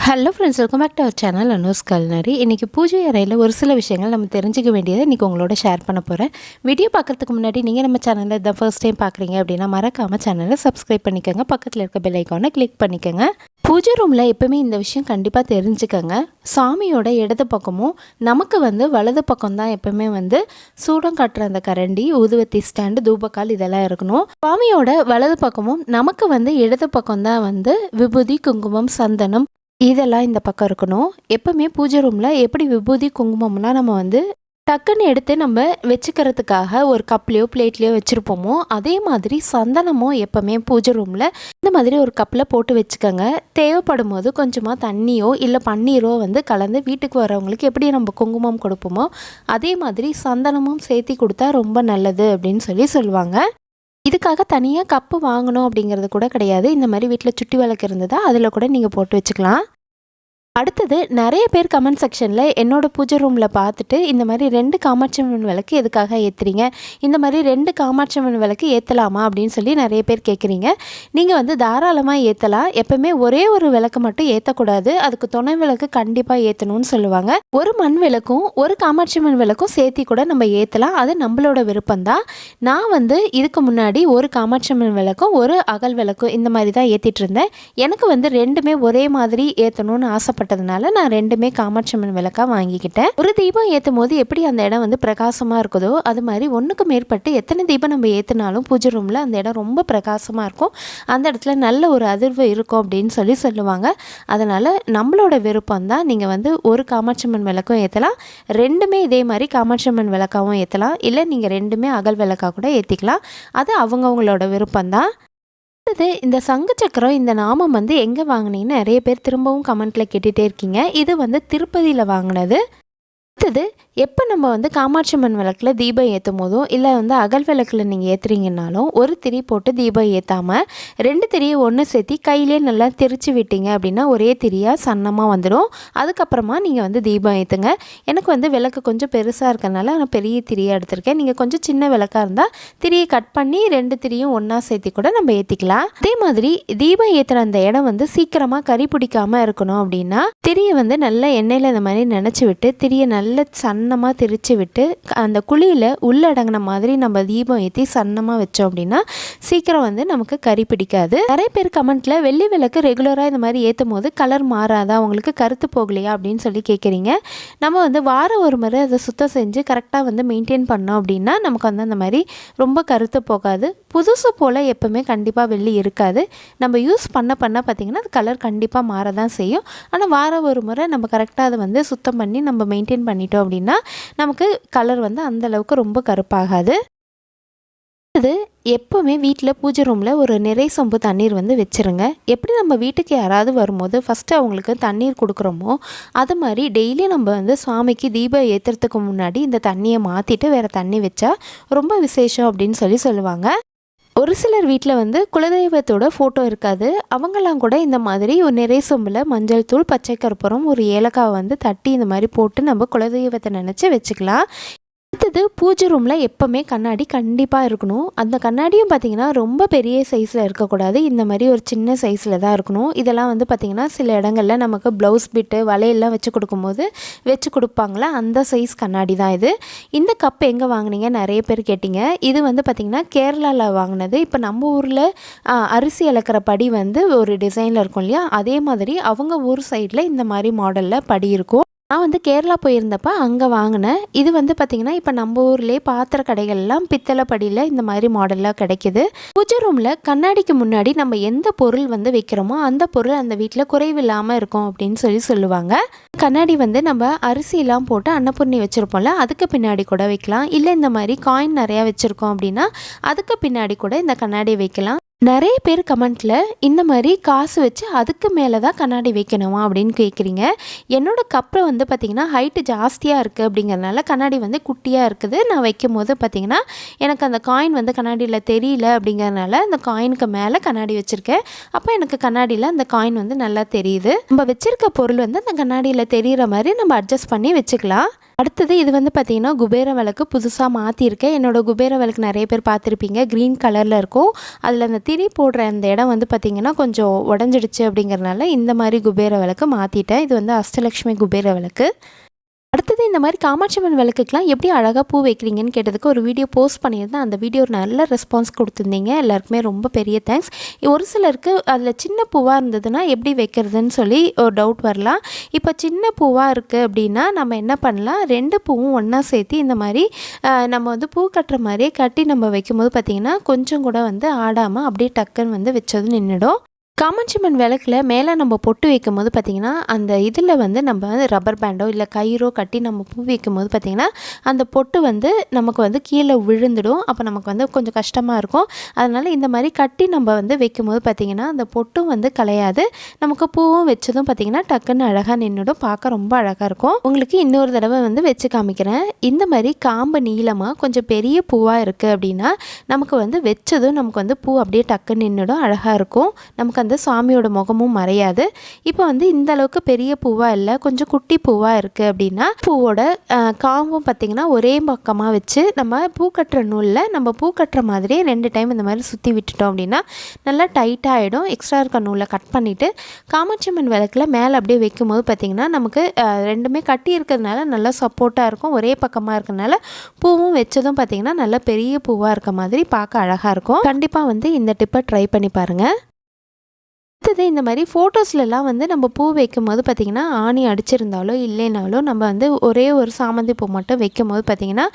Hello friends, welcome back to our channel Anu's culinary. இன்றைக்கி பூஜை அறையில் ஒரு சில விஷயங்கள் நம்ம தெரிஞ்சிக்க வேண்டியதை இன்றைக்கி உங்களோட ஷேர் பண்ண போகிறேன். வீடியோ பார்க்குறதுக்கு முன்னாடி நீங்கள் நம்ம சேனலில் இதான் ஃபர்ஸ்ட் டைம் பார்க்குறீங்க அப்படின்னா மறக்காமல் சேனலை சப்ஸ்கிரைப் பண்ணிக்கோங்க. பக்கத்தில் இருக்க பெல் ஐக்கானை கிளிக் பண்ணிக்கோங்க. பூஜை ரூமில் எப்போவுமே இந்த விஷயம் கண்டிப்பாக தெரிஞ்சுக்கோங்க. சாமியோட இடது பக்கமும் நமக்கு வலது பக்கம் தான் எப்போவுமே சூடம் காட்டுற அந்த கரண்டி, ஊதுவத்தி ஸ்டாண்டு, தூபக்கால் இதெல்லாம் இருக்கணும். சாமியோட வலது பக்கமும் நமக்கு இடது பக்கம் தான் விபூதி, குங்குமம், சந்தனம் இதெல்லாம் இந்த பக்கம் இருக்கணும். எப்போவுமே பூஜை ரூமில் எப்படி விபூதி குங்குமம்லாம் நம்ம டக்குன்னு எடுத்து நம்ம வச்சுக்கிறதுக்காக ஒரு கப்லேயோ பிளேட்லேயோ வச்சுருப்போமோ, அதே மாதிரி சந்தனமும் எப்போவுமே பூஜை ரூமில் இந்த மாதிரி ஒரு கப்பில் போட்டு வச்சுக்கோங்க. தேவைப்படும் போது கொஞ்சமாக தண்ணியோ இல்லை பன்னீரோ கலந்து வீட்டுக்கு வரவங்களுக்கு எப்படி நம்ம குங்குமம் கொடுப்போமோ அதே மாதிரி சந்தனமும் சேர்த்தி கொடுத்தா ரொம்ப நல்லது அப்படின்னு சொல்லுவாங்க. இதுக்காக தனியாக கப்பு வாங்கணும் அப்படிங்கிறது கூட கிடையாது. இந்த மாதிரி வீட்டில் சுட்டி விளக்கு இருந்ததா அதில் கூட நீங்கள் போட்டு வச்சுக்கலாம். அடுத்தது, நிறைய பேர் கமெண்ட் செக்ஷனில் என்னோடய பூஜை ரூமில் பார்த்துட்டு இந்த மாதிரி 2 காமாட்சி அம்மன் விளக்கு எதுக்காக ஏற்றுறீங்க, இந்த மாதிரி 2 காமாட்சி அம்மன் விளக்கு ஏற்றலாமா அப்படின்னு நிறைய பேர் கேட்குறீங்க. நீங்கள் தாராளமாக ஏற்றலாம். எப்போவுமே ஒரே ஒரு விளக்கு மட்டும் ஏற்றக்கூடாது. அதுக்கு துணை விளக்கு கண்டிப்பாக ஏற்றணும்னு சொல்லுவாங்க. ஒரு மண் விளக்கும் ஒரு காமாட்சி அம்மன் விளக்கும் சேர்த்தி கூட நம்ம ஏற்றலாம். அது நம்மளோட விருப்பம்தான். நான் இதுக்கு முன்னாடி ஒரு காமாட்சி அம்மன் விளக்கும் ஒரு அகல் விளக்கும் இந்த மாதிரி தான் ஏற்றிட்டு இருந்தேன். எனக்கு ரெண்டுமே ஒரே மாதிரி ஏற்றணும்னு ஆசைப்பட்டேன். நான் 2மே காமாட்சி அம்மன் விளக்கா வாங்கிக்கிட்டேன். ஒரு தீபம் ஏற்றும் போது எப்படி அந்த இடம் பிரகாசமாக இருக்குதோ அது மாதிரி ஒன்றுக்கு மேற்பட்டு எத்தனை தீபம் நம்ம ஏற்றினாலும் பூஜை ரூமில் அந்த இடம் ரொம்ப பிரகாசமாக இருக்கும். அந்த இடத்துல நல்ல ஒரு அதிர்வு இருக்கும் அப்படின்னு சொல்லுவாங்க. அதனால் நம்மளோட விருப்பம் தான். நீங்கள் ஒரு காமாட்சி அம்மன் விளக்கும் ஏற்றலாம், 2மே இதே மாதிரி காமாட்சி அம்மன் விளக்காவும் ஏற்றலாம், இல்லை நீங்கள் 2மே அகல் விளக்கா கூட ஏற்றிக்கலாம். அது அவங்கவுங்களோட விருப்பம்தான். இந்த சங்கு சக்கரம் இந்த நாமம் எங்கே வாங்கினீங்கன்னு நிறைய பேர் திரும்பவும் கமெண்ட்டில் கேட்டுகிட்டே இருக்கீங்க. இது திருப்பதியில் வாங்கினது. அடுத்தது, எப்போ நம்ம காமாட்சி அம்மன் விளக்கில் தீபம் ஏற்றும் போதும் இல்லை அகல் விளக்கில் நீங்கள் ஏற்றுறீங்கனாலும் ஒரு திரி போட்டு தீபம் ஏற்றாமல் 2 திரியை ஒன்று சேர்த்தி கையிலே நல்லா திரிச்சு விட்டீங்க அப்படின்னா ஒரே திரியாக சன்னமாக வந்துடும். அதுக்கப்புறமா நீங்கள் தீபம் ஏற்றுங்க. எனக்கு விளக்கு கொஞ்சம் பெருசாக இருக்கிறதுனால நான் பெரிய திரியாக எடுத்திருக்கேன். நீங்கள் கொஞ்சம் சின்ன விளக்காக இருந்தால் திரியை கட் பண்ணி 2 திரியும் ஒன்றா சேர்த்தி கூட நம்ம ஏற்றிக்கலாம். அதே மாதிரி தீபம் ஏற்றுற அந்த இடம் சீக்கிரமாக கறி பிடிக்காமல் இருக்கணும் அப்படின்னா திரியை நல்லா எண்ணெயில் இந்த மாதிரி நினச்சி விட்டு திரியை நல்லா சன்னமாக திரிச்சு விட்டு அந்த குழியில் உள்ளடங்கின மாதிரி நம்ம தீபம் ஏற்றி சன்னமாக வச்சோம் அப்படின்னா சீக்கிரம் நமக்கு கறி பிடிக்காது. நிறைய பேர் கமெண்ட்டில் வெள்ளி விளக்கு ரெகுலராக இந்த மாதிரி ஏற்றும் போது கலர் மாறாதா, உங்களுக்கு கருத்து போகலையா அப்படின்னு கேட்குறீங்க. நம்ம வாரம் ஒரு முறை அதை சுத்தம் செஞ்சு கரெக்டாக மெயின்டைன் பண்ணோம் அப்படின்னா நமக்கு அந்த மாதிரி ரொம்ப கருத்து போகாது. புதுசு போல் எப்போவுமே கண்டிப்பாக வெள்ளி இருக்காது. நம்ம யூஸ் பண்ண பார்த்திங்கன்னா அது கலர் கண்டிப்பாக மாற தான் செய்யும். ஆனால் வாரம் ஒரு முறை நம்ம கரெக்டாக அதை சுத்தம் பண்ணி நம்ம மெயின்டைன் பண்ணிட்டோம் அப்படின்னா நமக்கு கலர் அந்தளவுக்கு ரொம்ப கருப்பாகாது. அது எப்போவுமே வீட்டில் பூஜை ரூமில் ஒரு நிறை சொம்பு தண்ணீர் வச்சுருங்க. எப்படி நம்ம வீட்டுக்கு யாராவது வரும்போது ஃபஸ்ட்டு அவங்களுக்கு தண்ணீர் கொடுக்குறோமோ அது மாதிரி டெய்லி நம்ம சுவாமிக்கு தீபம் ஏற்றுறதுக்கு முன்னாடி இந்த தண்ணியை மாற்றிட்டு வேறு தண்ணி வச்சா ரொம்ப விசேஷம் அப்படின்னு சொல்லுவாங்க. ஒரு சிலர் வீட்டில் குலதெய்வத்தோட ஃபோட்டோ இருக்காது. அவங்கெல்லாம் கூட இந்த மாதிரி ஒரு நிறை சொம்பில் மஞ்சள் தூள், பச்சை கற்பூரம், ஒரு ஏலக்காய் தட்டி இந்த மாதிரி போட்டு நம்ம குலதெய்வத்தை நினச்சி வச்சுக்கலாம். அடுத்தது, பூஜை ரூமில் எப்போவுமே கண்ணாடி கண்டிப்பாக இருக்கணும். அந்த கண்ணாடியும் பார்த்திங்கன்னா ரொம்ப பெரிய சைஸில் இருக்கக்கூடாது. இந்த மாதிரி ஒரு சின்ன சைஸில் தான் இருக்கணும். இதெல்லாம் பார்த்திங்கன்னா சில இடங்களில் நமக்கு ப்ளவுஸ் பிட்டு வலையெல்லாம் வச்சு கொடுக்கும்போது வச்சு கொடுப்பாங்களே அந்த சைஸ் கண்ணாடி தான் இது. இந்த கப் எங்கே வாங்கினீங்க நிறைய பேர் கேட்டிங்க. இது பார்த்திங்கன்னா கேரளாவில் வாங்கினது. இப்போ நம்ம ஊரில் அரிசி அளக்கிற படி ஒரு டிசைனில் இருக்கும் இல்லையா, அதே மாதிரி அவங்க ஊர் சைடில் இந்த மாதிரி மாடலில் படி இருக்கும். நான் கேரளா போயிருந்தப்போ அங்கே வாங்கினேன். இது பார்த்திங்கன்னா இப்போ நம்ம ஊர்லேயே பாத்திர கடைகள்லாம் பித்தளை படியில் இந்த மாதிரி மாடலாக கிடைக்கிது. பூஜை ரூமில் கண்ணாடிக்கு முன்னாடி நம்ம எந்த பொருள் வைக்கிறோமோ அந்த பொருள் அந்த வீட்டில் குறைவில்லாமல் இருக்கும் அப்படின்னு சொல்லுவாங்க. கண்ணாடி நம்ம அரிசியெல்லாம் போட்டு அன்னப்பூர்ணி வச்சுருப்போம்ல, அதுக்கு பின்னாடி கூட வைக்கலாம். இல்லை இந்த மாதிரி காயின் நிறையா வச்சுருக்கோம் அப்படின்னா அதுக்கு பின்னாடி கூட இந்த கண்ணாடி வைக்கலாம். நிறைய பேர் கமெண்ட்டில் இந்த மாதிரி காசு வச்சு அதுக்கு மேலே தான் கண்ணாடி வைக்கணுமா அப்படின்னு கேட்குறீங்க. என்னோடய கப்பில் பார்த்திங்கன்னா ஹைட்டு ஜாஸ்தியாக இருக்குது அப்படிங்கிறதுனால கண்ணாடி குட்டியாக இருக்குது. நான் வைக்கும் போது பார்த்திங்கன்னா எனக்கு அந்த காயின் கண்ணாடியில் தெரியல அப்படிங்கிறதுனால அந்த காயினுக்கு மேலே கண்ணாடி வச்சுருக்கேன். அப்போ எனக்கு கண்ணாடியில் அந்த காயின் நல்லா தெரியுது. நம்ம வச்சுருக்க பொருள் அந்த கண்ணாடியில் தெரிகிற மாதிரி நம்ம அட்ஜஸ்ட் பண்ணி வச்சுக்கலாம். அடுத்தது இது வந்து பார்த்திங்கன்னா குபேர விளக்கு புதுசாக மாற்றிருக்கேன். என்னோடய குபேர விளக்கு நிறைய பேர் பார்த்துருப்பீங்க, க்ரீன் கலரில் இருக்கும். அதில் அந்த திரி போடுற அந்த இடம் வந்து பார்த்திங்கன்னா கொஞ்சம் உடஞ்சிடுச்சு. அப்படிங்கிறனால இந்த மாதிரி குபேர விளக்கு மாற்றிட்டேன். இது வந்து அஷ்டலக்ஷ்மி குபேர விளக்கு. அடுத்தது இந்த மாதிரி காமாட்சி அம்மன் விளக்குக்கெலாம் எப்படி அழகாக பூ வைக்கிறீங்கன்னு கேட்டதுக்கு ஒரு வீடியோ போஸ்ட் பண்ணியிருந்தேன். அந்த வீடியோ ஒரு நல்ல ரெஸ்பான்ஸ் கொடுத்துருந்தீங்க. எல்லாருக்குமே ரொம்ப பெரிய தேங்க்ஸ். ஒரு சிலருக்கு அதில் சின்ன பூவாக இருந்ததுன்னா எப்படி வைக்கிறதுன்னு சொல்லி ஒரு டவுட் வரலாம். இப்போ சின்ன பூவாக இருக்குது அப்படின்னா நம்ம என்ன பண்ணலாம், 2 பூவும் ஒன்றா சேர்த்து இந்த மாதிரி நம்ம வந்து பூ கட்டுற மாதிரியே கட்டி நம்ம வைக்கும்போது பார்த்திங்கன்னா கொஞ்சம் கூட வந்து ஆடாமல் அப்படியே டக்குன்னு வந்து வச்சது நின்றுடும். காமாட்சி அம்மன் விளக்கில் மேலே நம்ம பொட்டு வைக்கும்போது பார்த்திங்கன்னா அந்த இதில் வந்து நம்ம வந்து ரப்பர் பேண்டோ இல்லை கயிறோ கட்டி நம்ம பூ வைக்கும்போது பார்த்திங்கன்னா அந்த பொட்டு வந்து நமக்கு வந்து கீழே விழுந்துடும். அப்போ நமக்கு வந்து கொஞ்சம் கஷ்டமாக இருக்கும். அதனால் இந்த மாதிரி கட்டி நம்ம வந்து வைக்கும்போது பார்த்திங்கன்னா அந்த பொட்டும் வந்து கலையாது, நமக்கு பூவும் வச்சதும் பார்த்திங்கன்னா டக்குன்னு அழகாக நின்றுடும். பார்க்க ரொம்ப அழகாக இருக்கும். உங்களுக்கு இன்னொரு தடவை வந்து வச்சு காமிக்கிறேன். இந்த மாதிரி காம்பு நீளமாக கொஞ்சம் பெரிய பூவாக இருக்குது அப்படின்னா நமக்கு வந்து வச்சதும் நமக்கு வந்து பூ அப்படியே டக்குன்னு நின்றுடும், அழகாக இருக்கும். நமக்கு அந்த சாமியோட முகமும் மறையாது. இப்போ வந்து இந்த அளவுக்கு பெரிய பூவாக இல்லை, கொஞ்சம் குட்டி பூவாக இருக்குது அப்படின்னா பூவோட காம்பும் பார்த்திங்கன்னா ஒரே பக்கமாக வச்சு நம்ம பூ கட்டுற நூலில் நம்ம பூ கட்டுற மாதிரியே 2 டைம் இந்த மாதிரி சுற்றி விட்டுட்டோம் அப்படின்னா நல்லா டைட்டாக ஆகிடும். எக்ஸ்ட்ரா இருக்க நூலை கட் பண்ணிவிட்டு காமாட்சி அம்மன் விளக்கில் மேலே அப்படியே வைக்கும்போது பார்த்திங்கன்னா நமக்கு ரெண்டுமே கட்டி இருக்கிறதுனால நல்லா சப்போர்ட்டாக இருக்கும். ஒரே பக்கமாக இருக்கிறதுனால பூவும் வச்சதும் பார்த்திங்கன்னா நல்லா பெரிய பூவாக இருக்க மாதிரி பார்க்க அழகாக இருக்கும். கண்டிப்பாக வந்து இந்த டிப்பை ட்ரை பண்ணி பாருங்கள். அடுத்தது இந்த மாதிரி ஃபோட்டோஸ்லலாம் வந்து நம்ம பூ வைக்கும்போது பார்த்திங்கன்னா ஆணி அடிச்சிருந்தாலோ இல்லைனாலோ நம்ம வந்து ஒரே ஒரு சாமந்தி பூ மட்டும் வைக்கும்போது பார்த்திங்கன்னா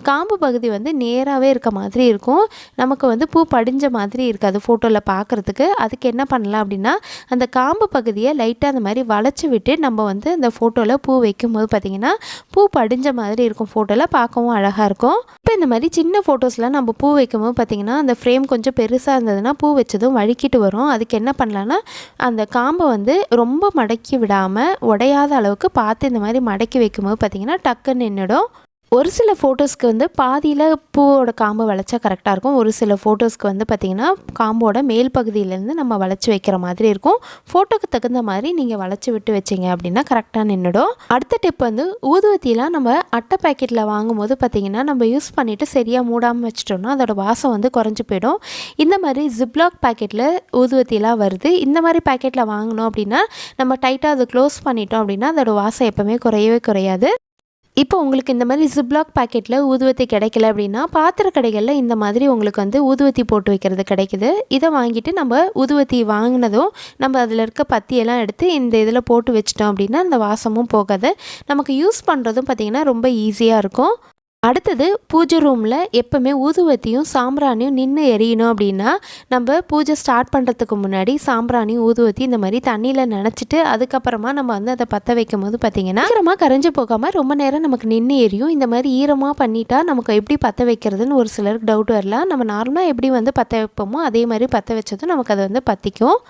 காம்பு பகுதி வந்து நேராகவே இருக்க மாதிரி இருக்கும். நமக்கு வந்து பூ படிஞ்ச மாதிரி இருக்காது ஃபோட்டோவில் பார்க்குறதுக்கு. அதுக்கு என்ன பண்ணலாம் அப்படின்னா அந்த காம்பு பகுதியை லைட்டாக அந்த மாதிரி வளைச்சி விட்டு நம்ம வந்து அந்த ஃபோட்டோவில் பூ வைக்கும்போது பார்த்திங்கன்னா பூ படிஞ்ச மாதிரி இருக்கும், ஃபோட்டோவில் பார்க்கவும் அழகாக இருக்கும். இப்போ இந்த மாதிரி சின்ன ஃபோட்டோஸ்லாம் நம்ம பூ வைக்கும்போது பார்த்திங்கன்னா அந்த ஃப்ரேம் கொஞ்சம் பெருசாக இருந்ததுன்னா பூ வச்சதும் வழுக்கிட்டு வரும். அதுக்கு என்ன பண்ணலான்னா அந்த காம்பை வந்து ரொம்ப மடக்கி விடாமல் உடையாத அளவுக்கு பார்த்து இந்த மாதிரி மடக்கி வைக்கும்போது பார்த்திங்கன்னா டக்குன்னு நின்றுடும். ஒரு சில ஃபோட்டோஸ்க்கு வந்து பாதியில் பூவோட காம்பு வளைச்சா கரெக்டாக இருக்கும். ஒரு சில ஃபோட்டோஸ்க்கு வந்து பார்த்திங்கன்னா காம்போட மேல் பகுதியிலேருந்து நம்ம வளைச்சி வைக்கிற மாதிரி இருக்கும். ஃபோட்டோக்கு தகுந்த மாதிரி நீங்கள் வளைச்சி விட்டு வச்சிங்க அப்படின்னா கரெக்டாக நின்றுடும். அடுத்த டிப் வந்து ஊதுவத்திலாம் நம்ம அட்டை பேக்கெட்டில் வாங்கும்போது பார்த்திங்கன்னா நம்ம யூஸ் பண்ணிவிட்டு சரியாக மூடாமல் வச்சிட்டோம்னா அதோட வாசம் வந்து குறைஞ்சி போயிடும். இந்த மாதிரி ஜிப்லாக் பேக்கெட்டில் ஊதுவத்திலாம் வருது. இந்த மாதிரி பேக்கெட்டில் வாங்கினோம் அப்படின்னா நம்ம டைட்டாக அதை க்ளோஸ் பண்ணிட்டோம் அப்படின்னா அதோட வாசம் எப்போவுமே குறையவே குறையாது. இப்போ உங்களுக்கு இந்த மாதிரி ஜிப்லாக் பேக்கெட்டில் ஊதுவத்தி கிடைக்கல அப்படின்னா பாத்திர கடைகளில் இந்த மாதிரி உங்களுக்கு வந்து ஊதுவத்தி போட்டு வைக்கிறது கிடைக்குது. இதை வாங்கிட்டு நம்ம ஊதுவத்தி வாங்கினதும் நம்ம அதில் இருக்க பத்தியெல்லாம் எடுத்து இந்த இதில் போட்டு வச்சிட்டோம் அப்படின்னா அந்த வாசமும் போகாது. நமக்கு யூஸ் பண்ணுறதும் பார்த்திங்கன்னா ரொம்ப ஈஸியாக இருக்கும். அடுத்தது பூஜை ரூமில் எப்போவுமே ஊதுவத்தியும் சாம்பிராணியும் நின்று எரியணும் அப்படின்னா நம்ம பூஜை ஸ்டார்ட் பண்ணுறதுக்கு முன்னாடி சாம்பிராணி ஊதுவத்தி இந்த மாதிரி தண்ணியில் நனைச்சிட்டு அதுக்கப்புறமா நம்ம வந்து அதை பற்ற வைக்கும் போது பார்த்திங்கன்னா ஈரமாக கரைஞ்சி போகாமல் ரொம்ப நேரம் நமக்கு நின்று எரியும். இந்த மாதிரி ஈரமாக பண்ணிட்டா நமக்கு எப்படி பற்ற வைக்கிறதுன்னு ஒரு சிலருக்கு டவுட் வரலாம். நம்ம நார்மலாக எப்படி வந்து பற்ற வைப்போமோ அதே மாதிரி பற்ற வச்சதும் நமக்கு அது வந்து பற்றிக்கும்.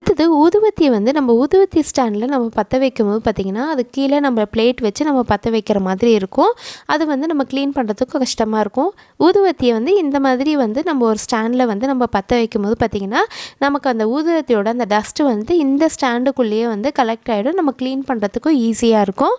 அடுத்தது ஊதுவத்தியை வந்து நம்ம ஊதுவத்தி ஸ்டாண்டில் நம்ம பற்ற வைக்கும்போது பார்த்திங்கன்னா அது கீழே நம்ம பிளேட் வச்சு நம்ம பற்ற வைக்கிற மாதிரி இருக்கும். அது வந்து நம்ம க்ளீன் பண்ணுறதுக்கு கஷ்டமாக இருக்கும். ஊதுவத்தியை வந்து இந்த மாதிரி வந்து நம்ம ஒரு ஸ்டாண்டில் வந்து நம்ம பற்ற வைக்கும்போது பார்த்திங்கன்னா நமக்கு அந்த ஊதுவத்தியோட அந்த டஸ்ட்டு வந்து இந்த ஸ்டாண்டுக்குள்ளேயே வந்து கலெக்ட் ஆகிடும். நம்ம க்ளீன் பண்ணுறதுக்கும் ஈஸியாக இருக்கும்.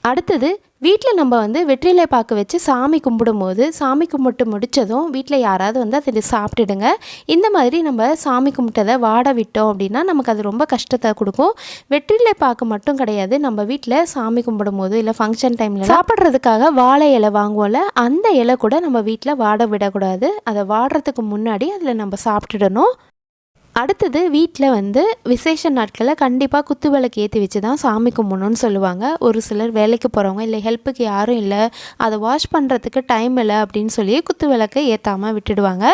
அடுத்தது வீட்டில் நம்ம வந்து வெற்றிலை பாக்கு வச்சு சாமி கும்பிடும்போது சாமி கும்பிட்டு முடித்ததும் வீட்டில் யாராவது வந்து அதை சாப்பிட்டுடுங்க. இந்த மாதிரி நம்ம சாமி கும்பிட்டதை வாட விட்டோம் அப்படின்னா நமக்கு அது ரொம்ப கஷ்டத்தை கொடுக்கும். வெற்றிலை பாக்கு மட்டும் கிடையாது, நம்ம வீட்டில் சாமி கும்பிடும்போது இல்லை ஃபங்க்ஷன் டைமில் சாப்பிட்றதுக்காக வாழை இலை வாங்குவோம்ல, அந்த இலை கூட நம்ம வீட்டில் வாட விடக்கூடாது. அதை வாடுறதுக்கு முன்னாடி அதில் நம்ம சாப்பிட்டுடணும். அடுத்தது வீட்டில் வந்து விசேஷ நாட்களில் கண்டிப்பாக குத்து விளக்கு ஏற்றி வச்சு தான் சாமி கும்பிடணும்னு சொல்லுவாங்க. ஒரு சிலர் வேலைக்கு போகிறவங்க இல்லை ஹெல்ப்புக்கு யாரும் இல்லை, அதை வாஷ் பண்ணுறதுக்கு டைம் இல்லை அப்படின்னு சொல்லி குத்து விளக்கை ஏற்றாமல் விட்டுடுவாங்க.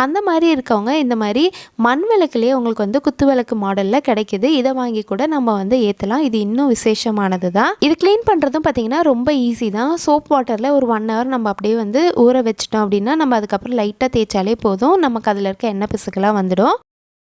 அந்த மாதிரி இருக்கவங்க இந்த மாதிரி மண் விளக்குலேயே உங்களுக்கு வந்து குத்து விளக்கு மாடலில் கிடைக்கிது. இதை வாங்கி கூட நம்ம வந்து ஏற்றலாம். இது இன்னும் விசேஷமானது தான். இது க்ளீன் பண்ணுறதும் பார்த்திங்கன்னா ரொம்ப ஈஸி தான். சோப் வாட்டரில் ஒரு 1 hour நம்ம அப்படியே வந்து ஊற வச்சிட்டோம் அப்படின்னா நம்ம அதுக்கப்புறம் லைட்டாக தேய்ச்சாலே போதும், நமக்கு அதில் இருக்க எண்ணெய் பிசுக்கெல்லாம் வந்துடும்.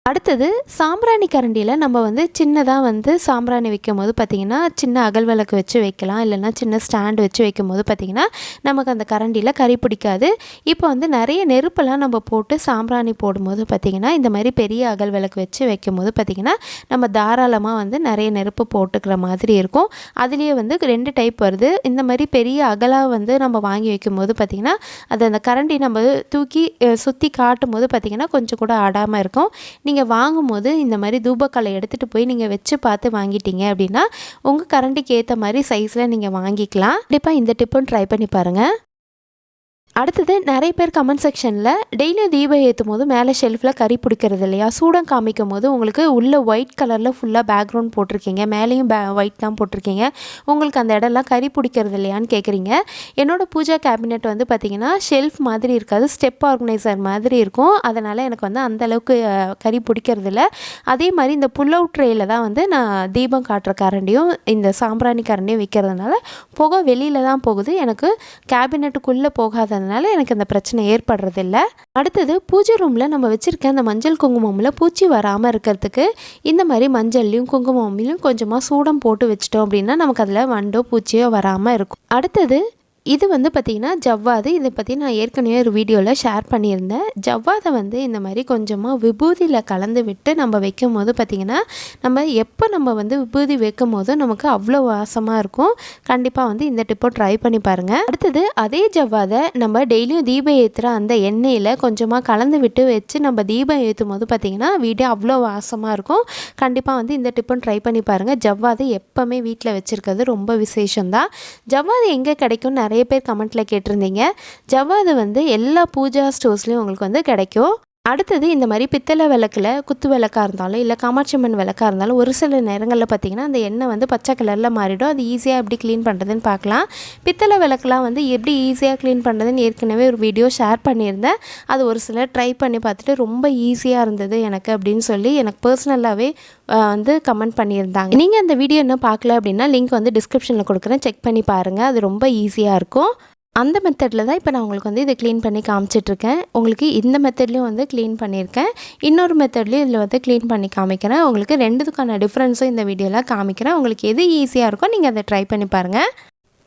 அடுத்தது சாம்பிராணி கரண்டியில் நம்ம வந்து சின்னதாக வந்து சாம்பிராணி வைக்கும் போது பார்த்திங்கன்னா சின்ன அகல் விளக்கு வச்சு வைக்கலாம், இல்லைன்னா சின்ன ஸ்டாண்டு வச்சு வைக்கும் போது பார்த்திங்கன்னா நமக்கு அந்த கரண்டியில் கரி பிடிக்காது. இப்போ வந்து நிறைய நெருப்பெல்லாம் நம்ம போட்டு சாம்பிராணி போடும்போது பார்த்திங்கன்னா இந்த மாதிரி பெரிய அகல் விளக்கு வச்சு வைக்கும் போது பார்த்திங்கன்னா நம்ம தாராளமாக வந்து நிறைய நெருப்பு போட்டுக்கிற மாதிரி இருக்கும். அதுலேயே வந்து 2 டைப் வருது. இந்த மாதிரி பெரிய அகலாக வந்து நம்ம வாங்கி வைக்கும் போது பார்த்திங்கன்னா அது அந்த கரண்டி நம்ம தூக்கி சுற்றி காட்டும் போது பார்த்திங்கன்னா கொஞ்சம் கூட ஆடாமல் இருக்கும். நீங்கள் வாங்கும்போது இந்த மாதிரி தூபக்கல்லை எடுத்துகிட்டு போய் நீங்கள் வச்சு பார்த்து வாங்கிட்டீங்க அப்படின்னா உங்கள் கரண்டிக்கு ஏற்ற மாதிரி சைஸில் நீங்கள் வாங்கிக்கலாம். கண்டிப்பாக இந்த டிப்பும் ட்ரை பண்ணி பாருங்கள். அடுத்தது நிறைய பேர் கமெண்ட் செக்ஷனில் டெய்லியும் தீபம் ஏற்றும் போது மேலே ஷெல்ஃபில் கறி பிடிக்கிறது இல்லையா, சூடம் காமிக்கும் போது உங்களுக்கு உள்ள ஒயிட் கலரில் ஃபுல்லாக பேக்ரவுண்ட் போட்டிருக்கீங்க, மேலேயும் ஒயிட் தான் போட்டிருக்கீங்க, உங்களுக்கு அந்த இடம்லாம் கறி பிடிக்கிறது இல்லையான்னு கேட்குறீங்க. என்னோடய பூஜா கேபினெட் வந்து பார்த்திங்கன்னா ஷெல்ஃப் மாதிரி இருக்காது, ஸ்டெப் ஆர்கனைசர் மாதிரி இருக்கும். அதனால் எனக்கு வந்து அந்தளவுக்கு கறி பிடிக்கிறது இல்லை. அதே மாதிரி இந்த புல் அவுட் ட்ரேயில் தான் வந்து நான் தீபம் காட்டுற கரண்டியும் இந்த சாம்பிராணி கரண்டியும் விற்கிறதுனால புகை வெளியில் தான் போகுது, எனக்கு கேபினெட்டுக்குள்ளே போகாத எனக்கு அந்த பிரச்சனை ஏற்படுறதில்ல. அடுத்தது பூஜை ரூமில் நம்ம வச்சுருக்க அந்த மஞ்சள் குங்குமமில் பூச்சி வராமல் இருக்கிறதுக்கு இந்த மாதிரி மஞ்சள்லையும் குங்குமம்லையும் கொஞ்சமாக சூடம் போட்டு வச்சிட்டோம் அப்படின்னா நமக்கு அதில் வண்டோ பூச்சியோ வராமல் இருக்கும். அடுத்தது இது வந்து பார்த்திங்கன்னா ஜவ்வாது. இதை பற்றி நான் ஏற்கனவே ஒரு வீடியோவில் ஷேர் பண்ணியிருந்தேன். ஜவ்வாதை வந்து இந்த மாதிரி கொஞ்சமாக விபூதியில் கலந்து விட்டு நம்ம வைக்கும் போது பார்த்திங்கன்னா நம்ம வந்து விபூதி வைக்கும் போது நமக்கு அவ்வளோ வாசமாக இருக்கும். கண்டிப்பாக வந்து இந்த டிப்பை ட்ரை பண்ணி பாருங்கள். அடுத்தது அதே ஜவ்வாதை நம்ம டெய்லியும் தீபம் ஏற்றுற அந்த எண்ணெயில் கொஞ்சமாக கலந்து விட்டு வச்சு நம்ம தீபம் ஏற்றும் போது பார்த்திங்கன்னா வீடே அவ்வளோ வாசமாக இருக்கும். கண்டிப்பாக வந்து இந்த டிப்பும் ட்ரை பண்ணி பாருங்கள். ஜவ்வாது எப்போவுமே வீட்டில் வச்சுருக்கிறது ரொம்ப விசேஷம்தான். ஜவ்வாது எங்கே கிடைக்கும் நிறைய பேர் கமெண்ட்டில் கேட்டிருந்தீங்க. ஜவ்வாது வந்து எல்லா பூஜா ஸ்டோர்ஸ்லையும் உங்களுக்கு வந்து கிடைக்கும். அடுத்தது இந்த மாதிரி பித்தளை விளக்கில் குத்து விளக்காக இருந்தாலும் இல்லை காமாட்சி அம்மன் விளக்காக இருந்தாலும் ஒரு சில நேரங்களில் பார்த்திங்கன்னா அந்த எண்ணெய் வந்து பச்சை கலரில் மாறிடும். அது ஈஸியாக எப்படி க்ளீன் பண்ணுறதுன்னு பார்க்கலாம். பித்தளை விளக்குலாம் வந்து எப்படி ஈஸியாக க்ளீன் பண்ணுறதுன்னு ஏற்கனவே ஒரு வீடியோ ஷேர் பண்ணியிருந்தேன். அது ஒரு சிலர் ட்ரை பண்ணி பார்த்துட்டு ரொம்ப ஈஸியாக இருந்தது எனக்கு அப்படின்னு சொல்லி எனக்கு பர்சனலாகவே வந்து கமெண்ட் பண்ணியிருந்தாங்க. நீங்கள் அந்த வீடியோ இன்னும் பார்க்கல அப்படின்னா லிங்க் வந்து டிஸ்கிரிப்ஷனில் கொடுக்குறேன், செக் பண்ணி பாருங்கள். அது ரொம்ப ஈஸியாக இருக்கும். அந்த மெத்தடில் தான் இப்போ நான் உங்களுக்கு வந்து இதை க்ளீன் பண்ணி காமிச்சிட்ருக்கேன். உங்களுக்கு இந்த மெத்தட்லேயும் வந்து க்ளீன் பண்ணியிருக்கேன், இன்னொரு மெத்தட்லேயும் இதில் வந்து க்ளீன் பண்ணி காமிக்கிறேன். உங்களுக்கு ரெண்டுத்துக்கான டிஃப்ரென்ஸும் இந்த வீடியோவில் காமிக்கிறேன். உங்களுக்கு எது ஈஸியாக இருக்கோ நீங்கள் அதை ட்ரை பண்ணி பாருங்கள்.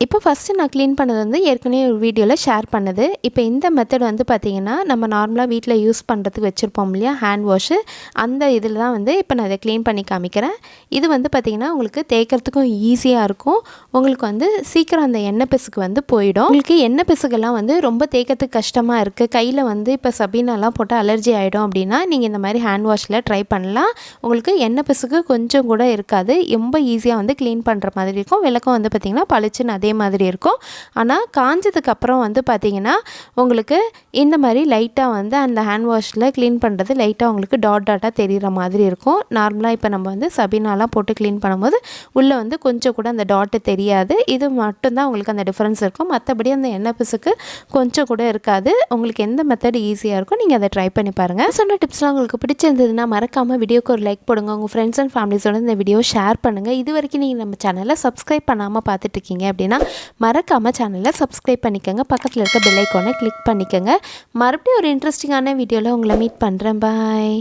இப்போ ஃபஸ்ட்டு நான் க்ளீன் பண்ணது வந்து ஏற்கனவே ஒரு வீடியோவில் ஷேர் பண்ணது. இப்போ இந்த மெத்தட் வந்து பார்த்திங்கன்னா நம்ம நார்மலாக வீட்டில் யூஸ் பண்ணுறதுக்கு வச்சுருப்போம் இல்லையா ஹேண்ட் வாஷு, அந்த இதில் தான் வந்து இப்போ நான் இதை க்ளீன் பண்ணி காமிக்கிறேன். இது வந்து பார்த்திங்கன்னா உங்களுக்கு தேய்க்கிறதுக்கும் ஈஸியாக இருக்கும். உங்களுக்கு வந்து சீக்கிரம் அந்த எண்ணெய் பிசுக்கு வந்து போயிடும். உங்களுக்கு எண்ணெய் பிசுக்கெல்லாம் வந்து ரொம்ப தேய்க்கிறதுக்கு கஷ்டமாக இருக்குது, கையில் வந்து இப்போ சபீனாலாம் போட்டு அலர்ஜி ஆகிடும் அப்படின்னா நீங்கள் இந்த மாதிரி ஹேண்ட் வாஷில் ட்ரை பண்ணலாம். உங்களுக்கு எண்ணெய் பிசுக்கு கொஞ்சம் கூட இருக்காது, ரொம்ப ஈஸியாக வந்து க்ளீன் பண்ணுற மாதிரி இருக்கும். விளக்கம் வந்து பார்த்திங்கன்னா பளிச்சுன்னு அதே மாதிரி இருக்கும். ஆனால் காஞ்சதுக்கு அப்புறம் வந்து பார்த்திங்கன்னா உங்களுக்கு இந்த மாதிரி லைட்டாக வந்து அந்த ஹேண்ட் வாஷில் க்ளீன் பண்ணுறது லைட்டாக உங்களுக்கு டாட்டாக தெரிகிற மாதிரி இருக்கும். நார்மலாக இப்போ நம்ம வந்து சபீனாலாம் போட்டு க்ளீன் பண்ணும்போது உள்ளே வந்து கொஞ்சம் கூட அந்த டாட்டு தெரியாது. இது மட்டும்தான் உங்களுக்கு அந்த டிஃப்ரென்ஸ் இருக்கும். மற்றபடி அந்த எண்ணெய் பிசுக்கு கொஞ்சம் கூட இருக்காது. உங்களுக்கு எந்த மெத்தட் ஈஸியாக இருக்கும் நீங்கள் அதை ட்ரை பண்ணி பாருங்கள். சொன்ன டிப்ஸ்லாம் உங்களுக்கு பிடிச்சிருந்ததுன்னா மறக்காமல் வீடியோக்கு ஒரு லைக் போடுங்க. உங்கள் ஃப்ரெண்ட்ஸ் அண்ட் ஃபேமிலிஸோட இந்த வீடியோ ஷேர் பண்ணுங்கள். இது வரைக்கும் நீங்கள் நம்ம சேனலை சப்ஸ்கிரைப் பண்ணாமல் பார்த்துட்டு இருக்கீங்க அப்படின்னா மறக்காமல் சேனலை சப்ஸ்கிரைப் பண்ணிக்கோங்க. பக்கத்தில் இருக்க பெல் ஐக்கானை கிளிக் பண்ணிக்கோங்க. மறுபடியும் ஒரு இன்ட்ரெஸ்டிங்கான வீடியோவில் உங்களை மீட் பண்ணுறேன். பாய்.